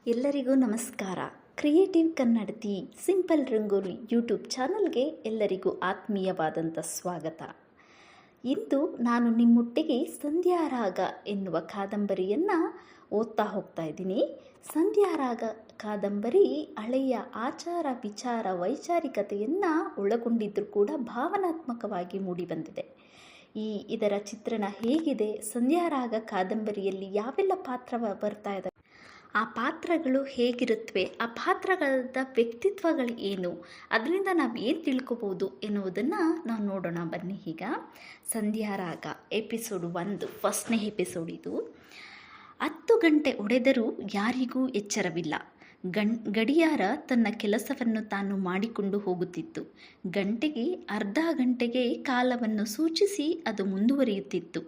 ಎಲ್ಲರಿಗೂ ನಮಸ್ಕಾರ. ಕ್ರಿಯೇಟಿವ್ ಕನ್ನಡತಿ simple rangoli YouTube ಚಾನಲ್ಗೆ ಎಲ್ಲರಿಗೂ ಆತ್ಮೀಯವಾದಂಥ ಸ್ವಾಗತ. ಇಂದು ನಾನು ನಿಮ್ಮೊಟ್ಟಿಗೆ ಸಂಧ್ಯಾರಾಗ ಎನ್ನುವ ಕಾದಂಬರಿಯನ್ನು ಓದ್ತಾ ಹೋಗ್ತಾ ಇದ್ದೀನಿ. ಸಂಧ್ಯಾರಾಗ ಕಾದಂಬರಿ ಹಳೆಯ ಆಚಾರ ವಿಚಾರ ವೈಚಾರಿಕತೆಯನ್ನು ಒಳಗೊಂಡಿದ್ದರೂ ಕೂಡ ಭಾವನಾತ್ಮಕವಾಗಿ ಮೂಡಿಬಂದಿದೆ. ಇದರ ಚಿತ್ರಣ ಹೇಗಿದೆ, ಸಂಧ್ಯಾರಾಗ ಕಾದಂಬರಿಯಲ್ಲಿ ಯಾವೆಲ್ಲ ಪಾತ್ರ ಬರ್ತಾ ಇದ್ದಾವೆ, ಆ ಪಾತ್ರಗಳು ಹೇಗಿರುತ್ತವೆ, ಆ ಪಾತ್ರಗಳ ವ್ಯಕ್ತಿತ್ವಗಳು ಏನು, ಅದರಿಂದ ನಾವು ಏನು ತಿಳ್ಕೊಬೋದು ಎನ್ನುವುದನ್ನು ನಾವು ನೋಡೋಣ ಬನ್ನಿ. ಈಗ ಸಂಧ್ಯಾರಾಗ ಎಪಿಸೋಡ್ 1 ಫಸ್ಟ್ನೇ ಎಪಿಸೋಡ್ ಇದು. 10 ಗಂಟೆ ಹೊಡೆದರೂ ಯಾರಿಗೂ ಎಚ್ಚರವಿಲ್ಲ. ಗಡಿಯಾರ ತನ್ನ ಕೆಲಸವನ್ನು ತಾನು ಮಾಡಿಕೊಂಡು ಹೋಗುತ್ತಿತ್ತು. ಗಂಟೆಗೆ ಅರ್ಧ ಗಂಟೆಗೆ ಕಾಲವನ್ನು ಸೂಚಿಸಿ ಅದು ಮುಂದುವರಿಯುತ್ತಿತ್ತು.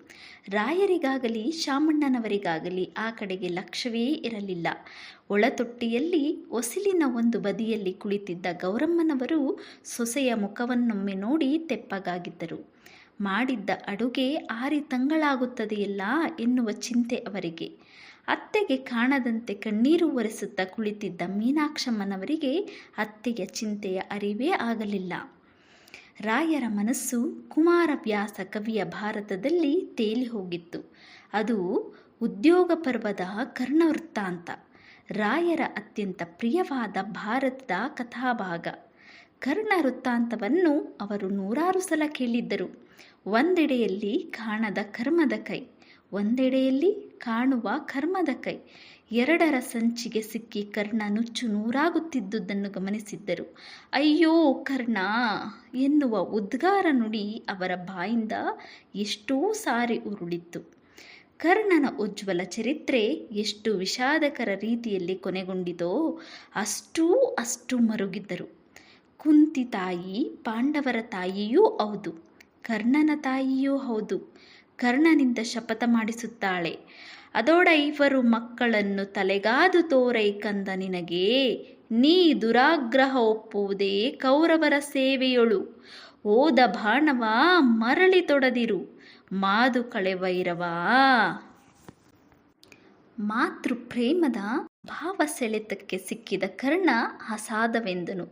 ರಾಯರಿಗಾಗಲಿ ಶಾಮಣ್ಣನವರಿಗಾಗಲಿ ಆ ಕಡೆಗೆ ಲಕ್ಷ್ಯವೇ ಇರಲಿಲ್ಲ. ಒಳತೊಟ್ಟಿಯಲ್ಲಿ ಹೊಸಿಲಿನ ಒಂದು ಬದಿಯಲ್ಲಿ ಕುಳಿತಿದ್ದ ಗೌರಮ್ಮನವರು ಸೊಸೆಯ ಮುಖವನ್ನೊಮ್ಮೆ ನೋಡಿ ತೆಪ್ಪಗಾಗಿದ್ದರು. ಮಾಡಿದ್ದ ಅಡುಗೆ 6 ತಿಂಗಳಾಗುತ್ತದೆಯಲ್ಲ ಎನ್ನುವ ಚಿಂತೆ ಅವರಿಗೆ. ಅತ್ತೆಗೆ ಕಾಣದಂತೆ ಕಣ್ಣೀರು ಒರೆಸುತ್ತಾ ಕುಳಿತಿದ್ದ ಮೀನಾಕ್ಷಮ್ಮನವರಿಗೆ ಅತ್ತೆಯ ಚಿಂತೆಯ ಅರಿವೇ ಆಗಲಿಲ್ಲ. ರಾಯರ ಮನಸ್ಸು ಕುಮಾರವ್ಯಾಸ ಕವಿಯ ಭಾರತದಲ್ಲಿ ತೇಲಿ ಹೋಗಿತ್ತು. ಅದು ಉದ್ಯೋಗ ಪರ್ವದ ಕರ್ಣವೃತ್ತಾಂತ, ರಾಯರ ಅತ್ಯಂತ ಪ್ರಿಯವಾದ ಭಾರತದ ಕಥಾಭಾಗ. ಕರ್ಣ ವೃತ್ತಾಂತವನ್ನು ಅವರು 100 ಸಲ ಕೇಳಿದ್ದರು. ಒಂದೆಡೆಯಲ್ಲಿ ಕಾಣದ ಕರ್ಮದ ಕೈ, ಒಂದೆಡೆಯಲ್ಲಿ ಕಾಣುವ ಕರ್ಮದ ಕೈ, ಎರಡರ ಸಂಚಿಗೆ ಸಿಕ್ಕಿ ಕರ್ಣ ನುಚ್ಚು ನೂರಾಗುತ್ತಿದ್ದುದನ್ನು ಗಮನಿಸಿದ್ದರು. ಅಯ್ಯೋ ಕರ್ಣ ಎನ್ನುವ ಉದ್ಗಾರ ನುಡಿ ಅವರ ಬಾಯಿಂದ ಎಷ್ಟೋ ಸಾರಿ ಉರುಳಿತ್ತು. ಕರ್ಣನ ಉಜ್ವಲ ಚರಿತ್ರೆ ಎಷ್ಟು ವಿಷಾದಕರ ರೀತಿಯಲ್ಲಿ ಕೊನೆಗೊಂಡಿತೋ ಅಷ್ಟು ಮರುಗಿದ್ದರು. ಕುಂತಿ ತಾಯಿ ಪಾಂಡವರ ತಾಯಿಯೂ ಹೌದು, ಕರ್ಣನ ತಾಯಿಯೂ ಹೌದು. ಕರ್ಣನಿಂದ ಶಪಥ ಮಾಡಿಸುತ್ತಾಳೆ, ಅದೋಡ 5 ಮಕ್ಕಳನ್ನು ತಲೆಗಾದು ತೋರೈ ಕಂದ ನಿನಗೆ, ನೀ ದುರಾಗ್ರಹ ಒಪ್ಪುವುದೇ ಕೌರವರ ಸೇವೆಯೊಳು, ಓದ ಬಾಣವ ಮರಳಿ ತೊಡದಿರು, ಮಾದು ಕಳೆವೈರವ. ಮಾತೃ ಪ್ರೇಮದ ಭಾವ ಸೆಳೆತಕ್ಕೆ ಸಿಕ್ಕಿದ ಕರ್ಣ ಅಸಾಧವೆಂದನು.